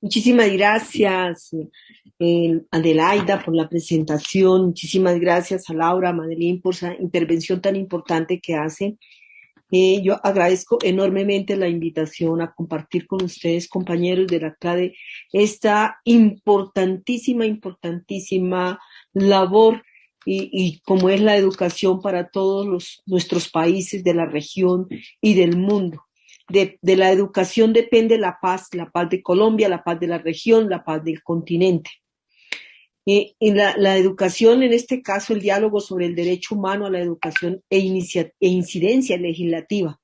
Muchísimas gracias, Adelaida, por la presentación. Muchísimas gracias a Laura, Madeline, por esa intervención tan importante que hace. Yo agradezco enormemente la invitación a compartir con ustedes, compañeros de la CLADE, esta importantísima labor y como es la educación para todos nuestros países de la región y del mundo. De la educación depende la paz de Colombia, la paz de la región, la paz del continente. Y la educación, en este caso, el diálogo sobre el derecho humano a la educación e incidencia legislativa.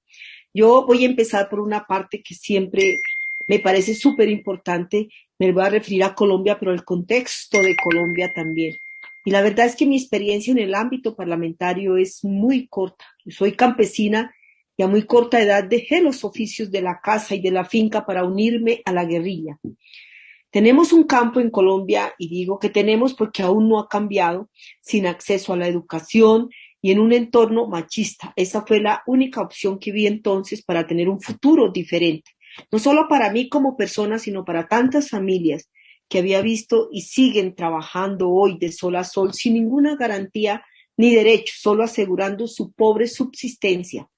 Yo voy a empezar por una parte que siempre me parece súper importante. Me voy a referir a Colombia, pero el contexto de Colombia también. Y la verdad es que mi experiencia en el ámbito parlamentario es muy corta. Yo soy campesina y a muy corta edad dejé los oficios de la casa y de la finca para unirme a la guerrilla. Tenemos un campo en Colombia, y digo que tenemos porque aún no ha cambiado, sin acceso a la educación y en un entorno machista. Esa fue la única opción que vi entonces para tener un futuro diferente, no solo para mí como persona, sino para tantas familias que había visto y siguen trabajando hoy de sol a sol sin ninguna garantía ni derecho, solo asegurando su pobre subsistencia.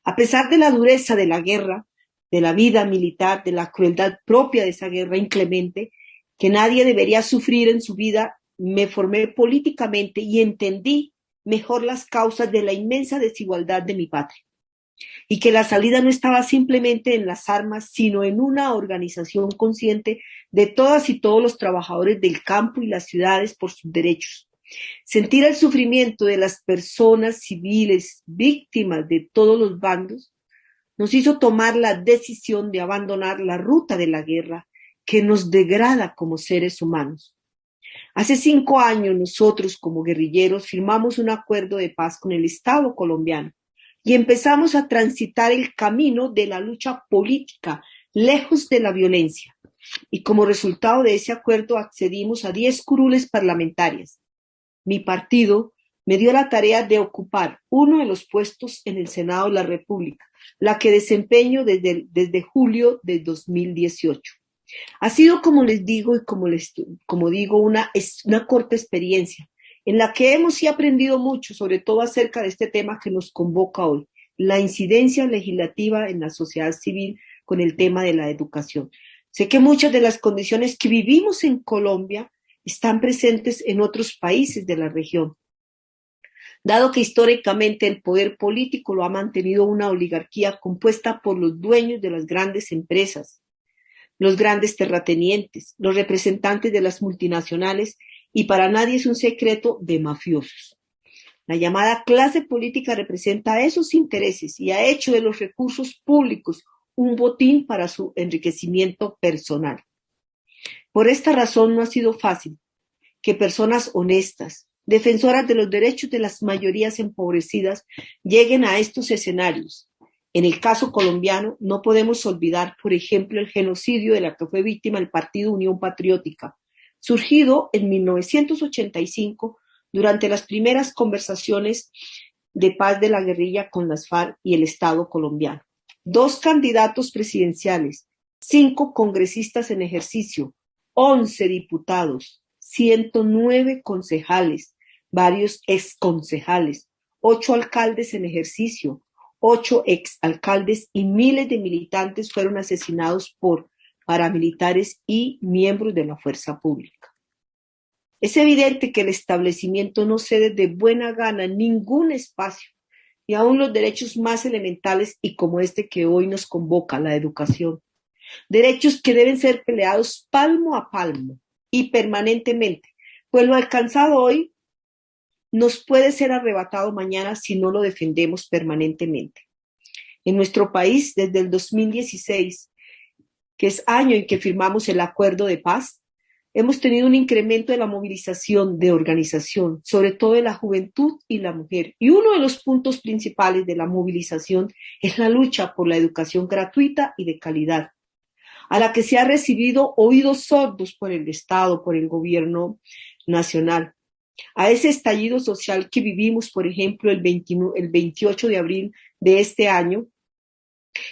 A pesar de la dureza de la guerra, de la vida militar, de la crueldad propia de esa guerra inclemente, que nadie debería sufrir en su vida, me formé políticamente y entendí mejor las causas de la inmensa desigualdad de mi patria. Y que la salida no estaba simplemente en las armas, sino en una organización consciente de todas y todos los trabajadores del campo y las ciudades por sus derechos. Sentir el sufrimiento de las personas civiles víctimas de todos los bandos nos hizo tomar la decisión de abandonar la ruta de la guerra que nos degrada como seres humanos. Hace 5 años nosotros como guerrilleros firmamos un acuerdo de paz con el Estado colombiano y empezamos a transitar el camino de la lucha política lejos de la violencia. Y como resultado de ese acuerdo accedimos a 10 curules parlamentarias. Mi partido me dio la tarea de ocupar uno de los puestos en el Senado de la República, la que desempeño desde julio de 2018. Ha sido, como les digo y como digo, una corta experiencia en la que hemos sí aprendido mucho, sobre todo acerca de este tema que nos convoca hoy, la incidencia legislativa en la sociedad civil con el tema de la educación. Sé que muchas de las condiciones que vivimos en Colombia están presentes en otros países de la región, dado que históricamente el poder político lo ha mantenido una oligarquía compuesta por los dueños de las grandes empresas, los grandes terratenientes, los representantes de las multinacionales y para nadie es un secreto de mafiosos. La llamada clase política representa esos intereses y ha hecho de los recursos públicos un botín para su enriquecimiento personal. Por esta razón no ha sido fácil que personas honestas, defensoras de los derechos de las mayorías empobrecidas, lleguen a estos escenarios. En el caso colombiano, no podemos olvidar, por ejemplo, el genocidio de la que fue víctima el Partido Unión Patriótica, surgido en 1985 durante las primeras conversaciones de paz de la guerrilla con las FARC y el Estado colombiano. 2 candidatos presidenciales, 5 congresistas en ejercicio, 11 diputados, 109 concejales, varios exconcejales, 8 alcaldes en ejercicio, 8 exalcaldes y miles de militantes fueron asesinados por paramilitares y miembros de la fuerza pública. Es evidente que el establecimiento no cede de buena gana ningún espacio, y aún los derechos más elementales y como este que hoy nos convoca, la educación. Derechos que deben ser peleados palmo a palmo y permanentemente, pues lo alcanzado hoy nos puede ser arrebatado mañana si no lo defendemos permanentemente. En nuestro país, desde el 2016, que es año en que firmamos el acuerdo de paz, hemos tenido un incremento de la movilización de organización, sobre todo de la juventud y la mujer. Y uno de los puntos principales de la movilización es la lucha por la educación gratuita y de calidad, a la que se ha recibido oídos sordos por el Estado, por el gobierno nacional. A ese estallido social que vivimos, por ejemplo, el 28 de abril de este año,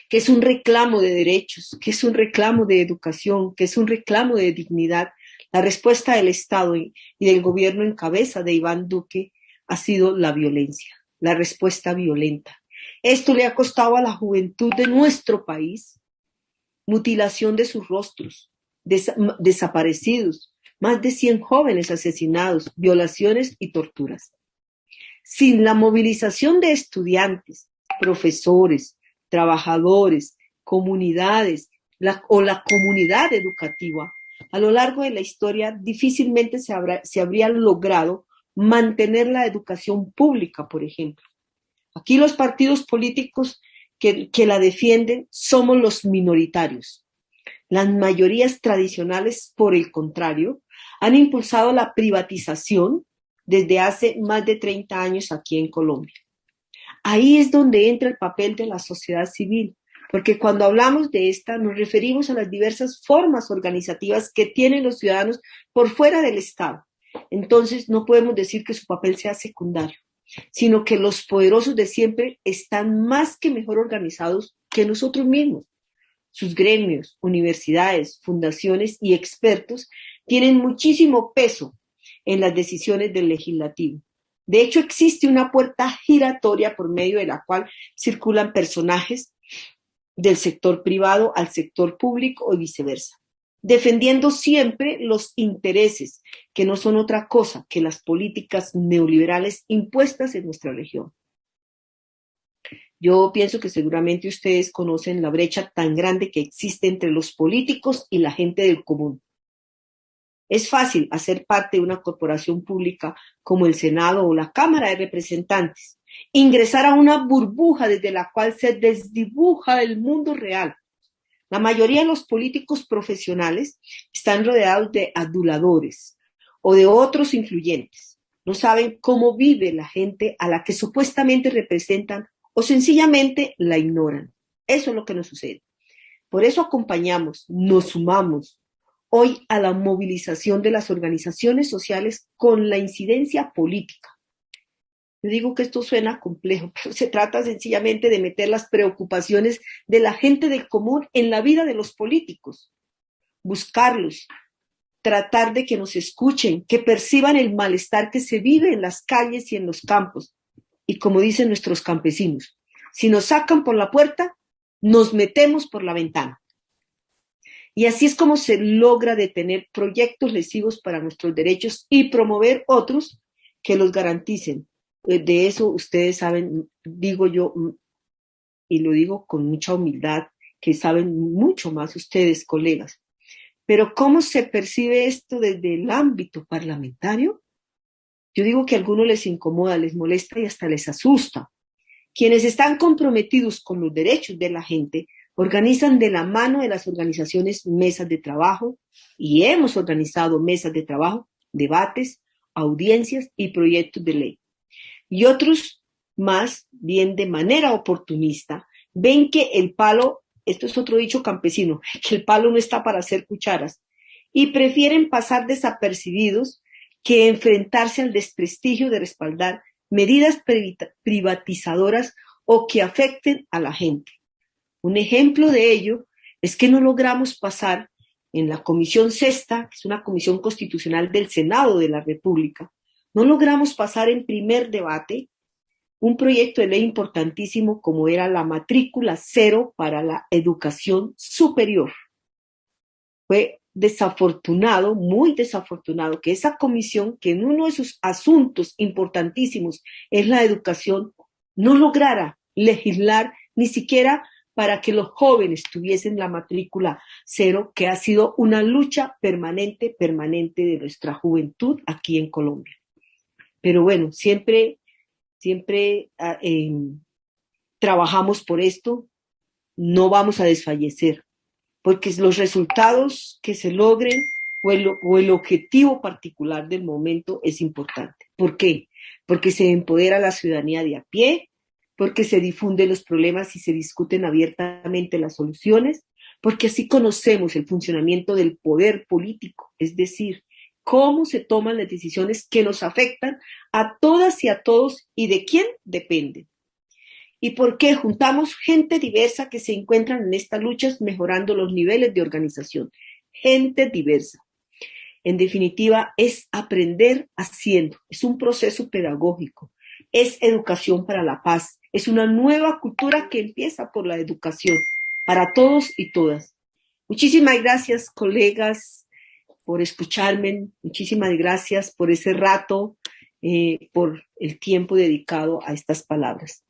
que es un reclamo de derechos, que es un reclamo de educación, que es un reclamo de dignidad. La respuesta del Estado y del gobierno en cabeza de Iván Duque ha sido la violencia, la respuesta violenta. Esto le ha costado a la juventud de nuestro país mutilación de sus rostros, desaparecidos, más de 100 jóvenes asesinados, violaciones y torturas. Sin la movilización de estudiantes, profesores, trabajadores, comunidades o la comunidad educativa, a lo largo de la historia difícilmente se habría logrado mantener la educación pública, por ejemplo. Aquí los partidos políticos que la defienden somos los minoritarios. Las mayorías tradicionales, por el contrario, han impulsado la privatización desde hace más de 30 años aquí en Colombia. Ahí es donde entra el papel de la sociedad civil, porque cuando hablamos de esta nos referimos a las diversas formas organizativas que tienen los ciudadanos por fuera del Estado. Entonces no podemos decir que su papel sea secundario, sino que los poderosos de siempre están más que mejor organizados que nosotros mismos. Sus gremios, universidades, fundaciones y expertos tienen muchísimo peso en las decisiones del legislativo. De hecho, existe una puerta giratoria por medio de la cual circulan personajes del sector privado al sector público y viceversa, defendiendo siempre los intereses, que no son otra cosa que las políticas neoliberales impuestas en nuestra región. Yo pienso que seguramente ustedes conocen la brecha tan grande que existe entre los políticos y la gente del común. Es fácil hacer parte de una corporación pública como el Senado o la Cámara de Representantes, ingresar a una burbuja desde la cual se desdibuja el mundo real. La mayoría de los políticos profesionales están rodeados de aduladores o de otros influyentes. No saben cómo vive la gente a la que supuestamente representan o sencillamente la ignoran. Eso es lo que nos sucede. Por eso acompañamos, nos sumamos hoy a la movilización de las organizaciones sociales con la incidencia política. Yo digo que esto suena complejo, pero se trata sencillamente de meter las preocupaciones de la gente del común en la vida de los políticos, buscarlos, tratar de que nos escuchen, que perciban el malestar que se vive en las calles y en los campos. Y como dicen nuestros campesinos, si nos sacan por la puerta, nos metemos por la ventana. Y así es como se logra detener proyectos lesivos para nuestros derechos y promover otros que los garanticen. De eso ustedes saben, digo yo, y lo digo con mucha humildad, que saben mucho más ustedes, colegas. Pero ¿cómo se percibe esto desde el ámbito parlamentario? Yo digo que a algunos les incomoda, les molesta y hasta les asusta. Quienes están comprometidos con los derechos de la gente organizan de la mano de las organizaciones mesas de trabajo y hemos organizado mesas de trabajo, debates, audiencias y proyectos de ley. Y otros más bien de manera oportunista ven que el palo, esto es otro dicho campesino, que el palo no está para hacer cucharas y prefieren pasar desapercibidos que enfrentarse al desprestigio de respaldar medidas privatizadoras o que afecten a la gente. Un ejemplo de ello es que no logramos pasar en la Comisión Sexta, que es una comisión constitucional del Senado de la República, no logramos pasar en primer debate un proyecto de ley importantísimo como era la matrícula cero para la educación superior. Fue desafortunado, muy desafortunado, que esa comisión, que en uno de sus asuntos importantísimos es la educación, no lograra legislar ni siquiera para que los jóvenes tuviesen la matrícula cero, que ha sido una lucha permanente de nuestra juventud aquí en Colombia. Pero bueno, siempre trabajamos por esto, no vamos a desfallecer, porque los resultados que se logren o el objetivo particular del momento es importante. ¿Por qué? Porque se empodera a la ciudadanía de a pie, porque se difunden los problemas y se discuten abiertamente las soluciones, porque así conocemos el funcionamiento del poder político, es decir, cómo se toman las decisiones que nos afectan a todas y a todos y de quién dependen. ¿Y por qué? Juntamos gente diversa que se encuentran en estas luchas mejorando los niveles de organización. Gente diversa. En definitiva, es aprender haciendo, es un proceso pedagógico, es educación para la paz, es una nueva cultura que empieza por la educación para todos y todas. Muchísimas gracias, colegas, por escucharme, muchísimas gracias por ese rato, por el tiempo dedicado a estas palabras.